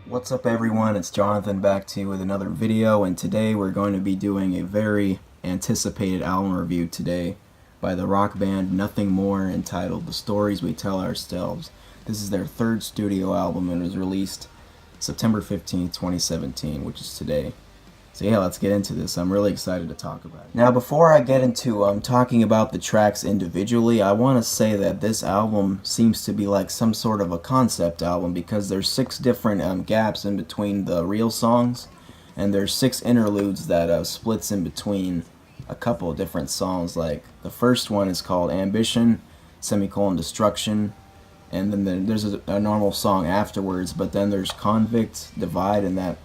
What's up everyone, it's Jonathan back to you with another video, and today we're going to be doing a very anticipated album review today by the rock band Nothing More, entitled The Stories We Tell Ourselves. This is their third studio album and was released September 15th, 2017, which is today. So yeah, let's get into this. I'm really excited to talk about it. Now, before I get into talking about the tracks individually, I want to say that this album seems to be like some sort of a concept album, because there's 6 different gaps in between the real songs, and there's 6 interludes that splits in between a couple of different songs. Like the first one is called Ambition, semicolon Destruction, and then there's a normal song afterwards, but then there's Convict, Divide, and that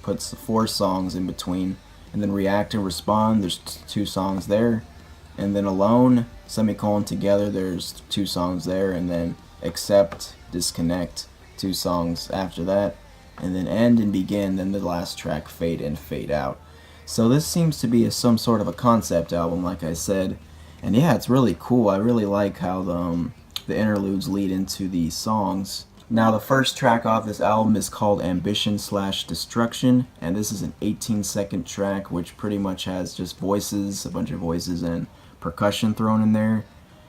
puts 4 songs in between, and then React and Respond, there's 2 songs there, and then Alone, semicolon Together, there's 2 songs there, and then Accept, Disconnect, 2 songs after that, and then End and Begin, then the last track, Fade In, Fade Out. So this seems to be some sort of a concept album, like I said, and yeah, it's really cool. I really like how the interludes lead into the songs. Now, the first track off this album is called Ambition/Destruction, and this is an 18-second track, which pretty much has just voices, a bunch of voices, and percussion thrown in there.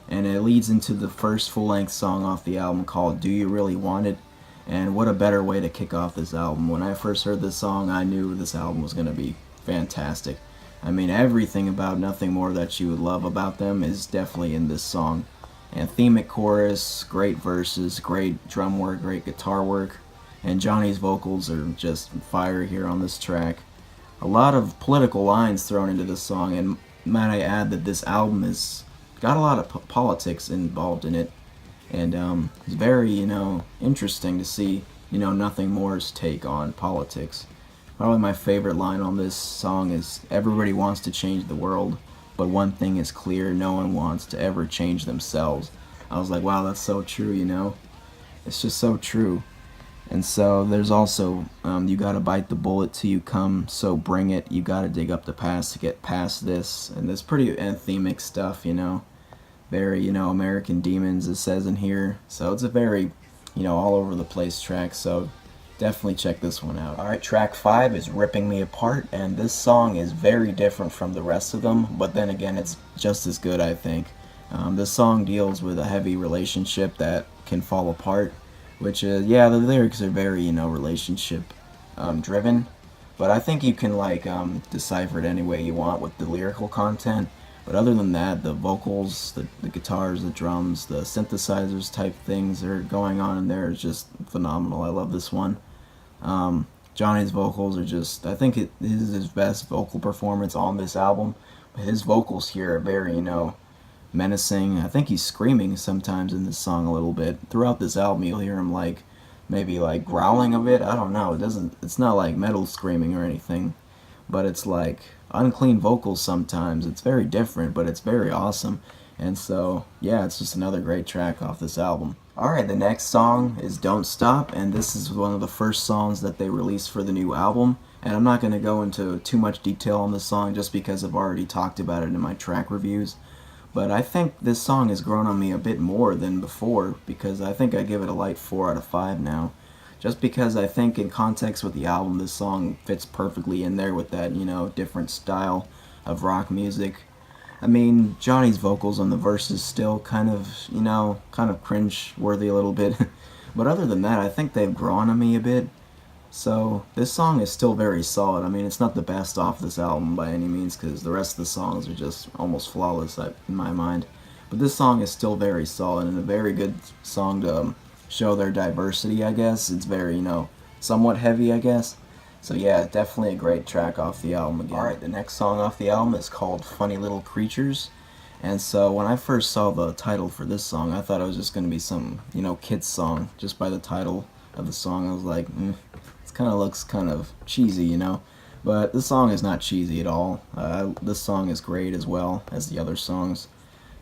And it leads into the first full-length song off the album called Do You Really Want It? And what a better way to kick off this album. When I first heard this song, I knew this album was going to be fantastic. I mean, everything about Nothing More that you would love about them is definitely in this song. Anthemic chorus, great verses, great drum work, great guitar work, and Johnny's vocals are just fire here on this track. A lot of political lines thrown into this song, and might I add that this album has got a lot of politics involved in it, and it's very, interesting to see, Nothing More's take on politics. Probably my favorite line on this song is, "Everybody wants to change the world, but one thing is clear, no one wants to ever change themselves." I was like, wow, that's so true, It's just so true. And so there's also, you gotta bite the bullet till you come, so bring it. You gotta dig up the past to get past this. And there's pretty anthemic stuff, Very, American Demons, it says in here. So it's a very, all over the place track. So definitely check this one out. Alright, track 5 is Ripping Me Apart, and this song is very different from the rest of them, but then again, it's just as good, I think. This song deals with a heavy relationship that can fall apart, which is, yeah, the lyrics are very, relationship driven, but I think you can, decipher it any way you want with the lyrical content. But other than that, the vocals, the guitars, the drums, the synthesizers type things that are going on in there is just phenomenal. I love this one. Johnny's vocals are just, I think it is his best vocal performance on this album. But his vocals here are very, menacing. I think he's screaming sometimes in this song a little bit. Throughout this album, you'll hear him maybe growling a bit. I don't know. It's not like metal screaming or anything, but it's like unclean vocals sometimes. It's very different, but it's very awesome. And so, yeah, it's just another great track off this album. Alright, the next song is Don't Stop, and this is one of the first songs that they released for the new album. And I'm not going to go into too much detail on this song just because I've already talked about it in my track reviews. But I think this song has grown on me a bit more than before, because I think I give it a light 4 out of 5 now. Just because I think in context with the album, this song fits perfectly in there with that, different style of rock music. I mean, Johnny's vocals on the verses still kind of cringe-worthy a little bit. But other than that, I think they've grown on me a bit. So, this song is still very solid. I mean, it's not the best off this album by any means, because the rest of the songs are just almost flawless in my mind. But this song is still very solid, and a very good song to show their diversity, I guess. It's very, somewhat heavy, I guess. So yeah, definitely a great track off the album again. Alright, the next song off the album is called Funny Little Creatures. And so when I first saw the title for this song, I thought it was just going to be some, kids song. Just by the title of the song, I was like, it kind of looks kind of cheesy, But this song is not cheesy at all. This song is great as well as the other songs.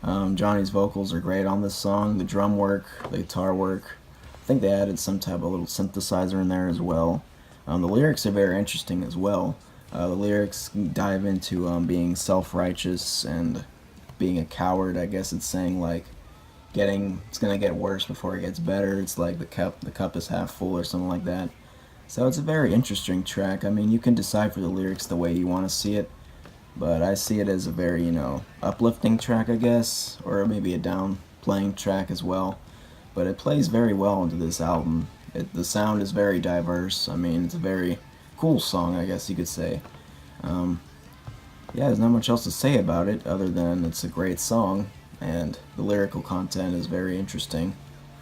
Johnny's vocals are great on this song. The drum work, the guitar work. I think they added some type of little synthesizer in there as well. The lyrics are very interesting as well. The lyrics dive into being self-righteous and being a coward. I guess it's saying it's gonna get worse before it gets better. It's like the cup is half full or something like that. So it's a very interesting track. I mean, you can decipher the lyrics the way you want to see it, but I see it as a very, uplifting track, I guess, or maybe a down playing track as well. But it plays very well into this album. The sound is very diverse. I mean, it's a very cool song, I guess you could say. Yeah, there's not much else to say about it other than it's a great song, and the lyrical content is very interesting.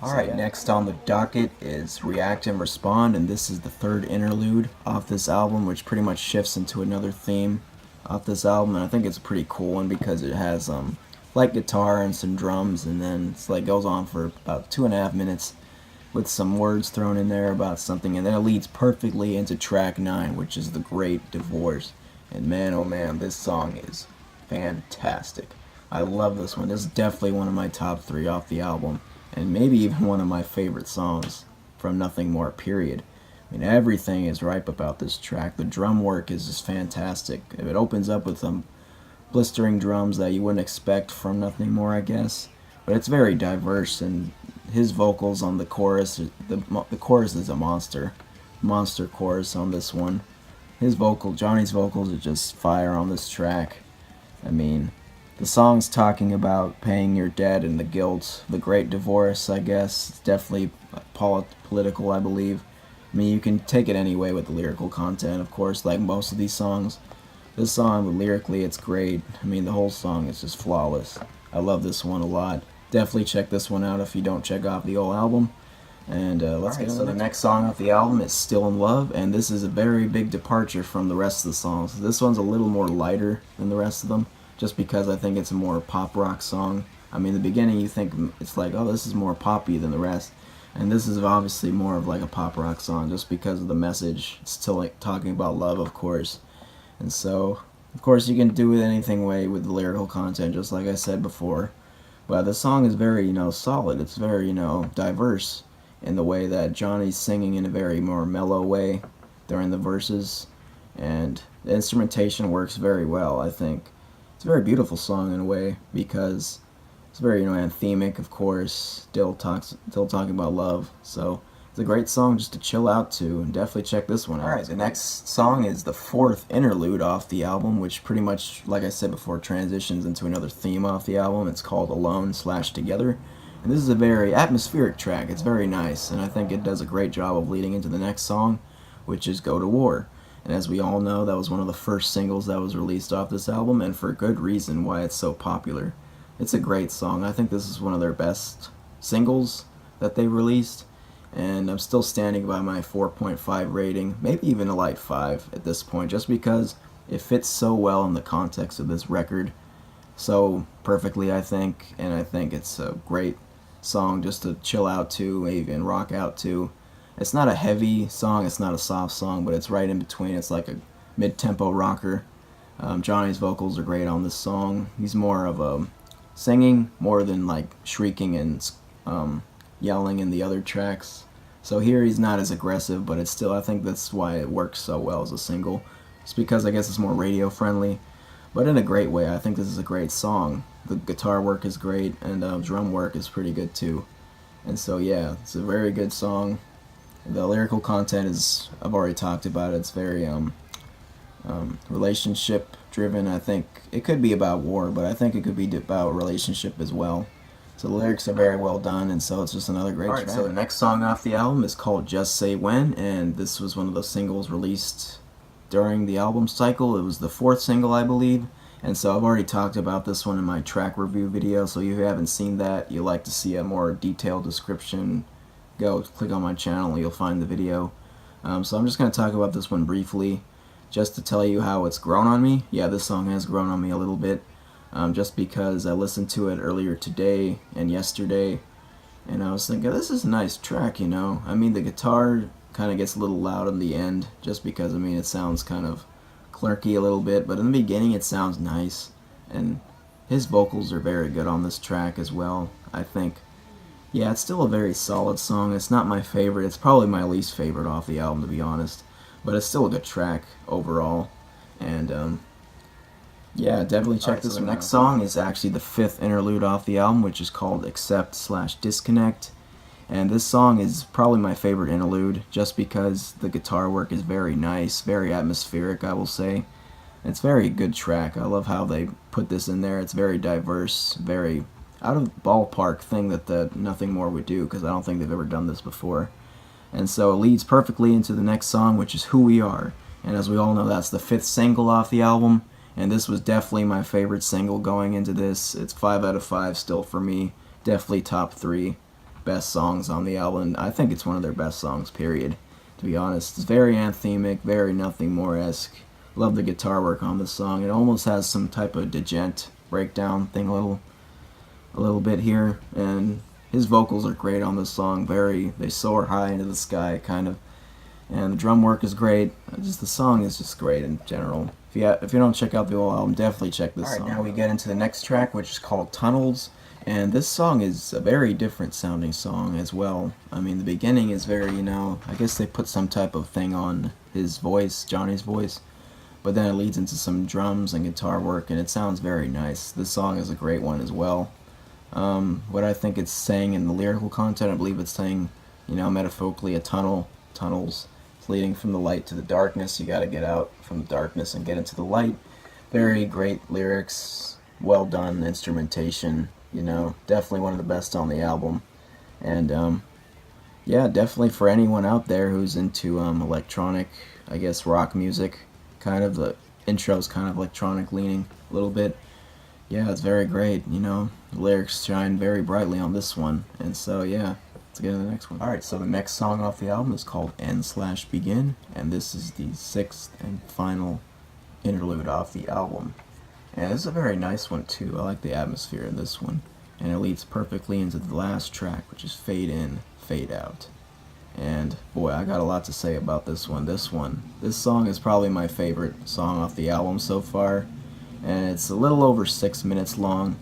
Alright, next on the docket is React and Respond, and this is the third interlude off this album, which pretty much shifts into another theme off this album, and I think it's a pretty cool one because it has light guitar and some drums, and then it's like goes on for about 2.5 minutes with some words thrown in there about something, and then it leads perfectly into track 9, which is The Great Divorce. And man, oh man, this song is fantastic. I love this one. This is definitely one of my top 3 off the album, and maybe even one of my favorite songs from Nothing More, period. I mean, everything is ripe about this track. The drum work is just fantastic. It opens up with some blistering drums that you wouldn't expect from Nothing More, I guess. But it's very diverse, and his vocals on the chorus, the chorus is a monster chorus on this one. Johnny's vocals are just fire on this track. I mean, the song's talking about paying your debt and the guilt, the great divorce, I guess. It's definitely political, I believe. I mean, you can take it any way with the lyrical content, of course, like most of these songs. This song, lyrically, it's great. I mean, the whole song is just flawless. I love this one a lot. Definitely check this one out if you don't check out the whole album. And let's get on. So the next song off the album is Still in Love, and this is a very big departure from the rest of the songs. This one's a little more lighter than the rest of them, just because I think it's a more pop rock song. I mean, in the beginning you think it's like, oh, this is more poppy than the rest, and this is obviously more of like a pop rock song, just because of the message. It's still like talking about love, of course, and so of course you can do it anything way with the lyrical content, just like I said before. But the song is very, solid. It's very, diverse in the way that Johnny's singing in a very more mellow way during the verses, and the instrumentation works very well. I think it's a very beautiful song in a way because it's very anthemic, of course, still talking about love. So it's a great song just to chill out to, and definitely check this one out. Alright, the next song is the 4th interlude off the album, which pretty much, like I said before, transitions into another theme off the album. It's called Alone/Together. And this is a very atmospheric track. It's very nice, and I think it does a great job of leading into the next song, which is Go to War. And as we all know, that was one of the first singles that was released off this album, and for good reason why it's so popular. It's a great song. I think this is one of their best singles that they released, and I'm still standing by my 4.5 rating, maybe even a light 5 at this point, just because it fits so well in the context of this record so perfectly, I think, and I think it's a great song just to chill out to, maybe even rock out to. It's not a heavy song, it's not a soft song, but it's right in between. It's like a mid-tempo rocker. Johnny's vocals are great on this song. He's more of a singing more than like shrieking and yelling in the other tracks. So here he's not as aggressive, but it's still, I think that's why it works so well as a single. It's because I guess it's more radio friendly, but in a great way. I think this is a great song. The guitar work is great, and drum work is pretty good too. And so yeah, it's a very good song. The lyrical content is, I've already talked about it. It's very relationship driven. I think it could be about war, but I think it could be about relationship as well. So the lyrics are very well done, and so it's just another great track. So the next song off the album is called Just Say When, and this was one of the singles released during the album cycle. It was the 4th single, I believe. And so I've already talked about this one in my track review video, so if you haven't seen that, you'd like to see a more detailed description, go click on my channel and you'll find the video. So I'm just going to talk about this one briefly, just to tell you how it's grown on me. Yeah, this song has grown on me a little bit, just because I listened to it earlier today and yesterday, and I was thinking, this is a nice track, I mean, the guitar kind of gets a little loud in the end, just because, I mean, it sounds kind of clerky a little bit, but in the beginning it sounds nice, and his vocals are very good on this track as well. I think, yeah, it's still a very solid song. It's not my favorite. It's probably my least favorite off the album, to be honest, but it's still a good track overall. And yeah, definitely check this one. The next song is actually the 5th interlude off the album, which is called Accept/Disconnect. And this song is probably my favorite interlude, just because the guitar work is very nice, very atmospheric, I will say. It's a very good track. I love how they put this in there. It's very diverse, very out of the ballpark thing that the Nothing More would do, because I don't think they've ever done this before. And so it leads perfectly into the next song, which is Who We Are. And as we all know, that's the 5th single off the album. And this was definitely my favorite single going into this. It's 5 out of 5 still for me. Definitely top 3 best songs on the album. I think it's one of their best songs, period, to be honest. It's very anthemic, very Nothing More-esque. Love the guitar work on this song. It almost has some type of Degent breakdown thing a little bit here. And his vocals are great on this song. They soar high into the sky, kind of. And the drum work is great. Just the song is just great in general. If you don't check out the whole album, definitely check this song. Alright, now we get into the next track, which is called Tunnels. And this song is a very different sounding song as well. I mean, the beginning is very, I guess they put some type of thing on his voice, Johnny's voice. But then it leads into some drums and guitar work, and it sounds very nice. This song is a great one as well. What I think it's saying in the lyrical content, I believe it's saying, metaphorically, a tunnels. It's leading from the light to the darkness. You got to get out from the darkness and get into the light. Very great lyrics, well done instrumentation. Definitely one of the best on the album. And yeah, definitely for anyone out there who's into electronic, I guess, rock music, kind of. The intro's kind of electronic leaning a little bit. Yeah, it's very great. The lyrics shine very brightly on this one. And so yeah, let's get to the next one. Alright, so the next song off the album is called End/Begin, and this is the 6th and final interlude off the album. And this is a very nice one too. I like the atmosphere in this one. And it leads perfectly into the last track, which is Fadein, Fadeout. And boy, I got a lot to say about this one. This song is probably my favorite song off the album so far. And it's a little over 6 minutes long.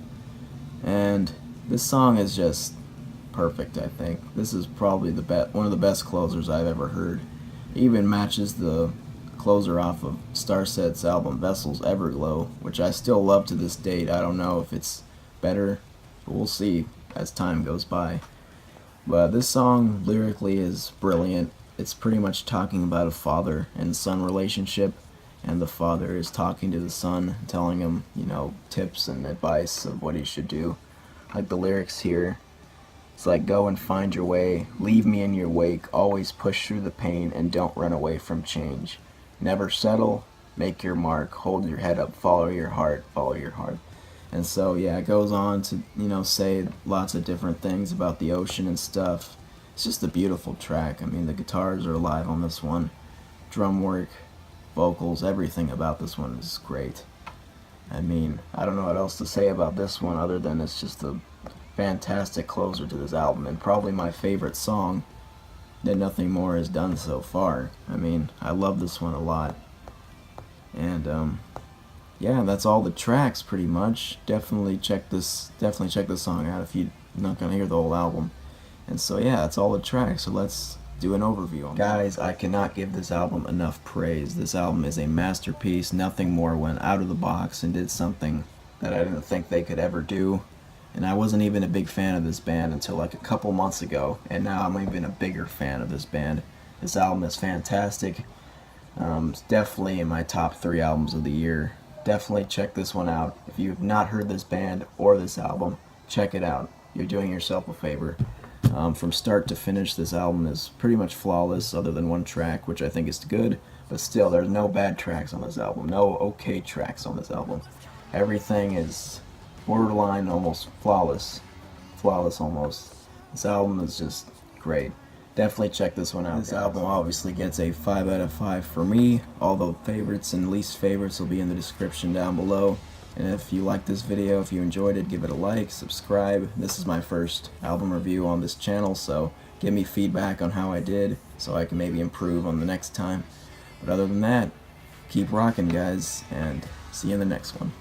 And this song is just perfect, I think. This is probably one of the best closers I've ever heard. It even matches the closer off of Starset's album Vessel's Everglow, which I still love to this date. I don't know if it's better, but we'll see as time goes by. But this song lyrically is brilliant. It's pretty much talking about a father and son relationship, and the father is talking to the son, telling him, tips and advice of what he should do. Like the lyrics here, it's like, go and find your way, leave me in your wake, always push through the pain and don't run away from change. Never settle, make your mark, hold your head up, follow your heart, follow your heart. And so yeah, it goes on to, say lots of different things about the ocean and stuff. It's just a beautiful track. I mean, the guitars are alive on this one. Drum work, vocals, everything about this one is great. I mean, I don't know what else to say about this one other than it's just a fantastic closer to this album, and probably my favorite song that Nothing More has done so far. I mean, I love this one a lot. And yeah, that's all the tracks pretty much. Definitely check this song out if you're not gonna hear the whole album. And so yeah, that's all the tracks. So let's do an overview on Guys, I cannot give this album enough praise. This album is a masterpiece. Nothing More went out of the box and did something that I didn't think they could ever do. And I wasn't even a big fan of this band until like a couple months ago, and now I'm even a bigger fan of this band. This album is fantastic. It's definitely in my top 3 albums of the year. Definitely check this one out. If you've not heard this band or this album, check it out. You're doing yourself a favor. From start to finish, this album is pretty much flawless, other than one track, which I think is good, but still, there's no bad tracks on this album. No okay tracks on this album. Everything is borderline, almost flawless almost. This album is just great. Definitely check this one out. This album obviously gets a 5 out of 5 for me. All the favorites and least favorites will be in the description down below. And if you liked this video, if you enjoyed it, give it a like, subscribe. This is my first album review on this channel, so give me feedback on how I did so I can maybe improve on the next time. But other than that, keep rocking, guys, and see you in the next one.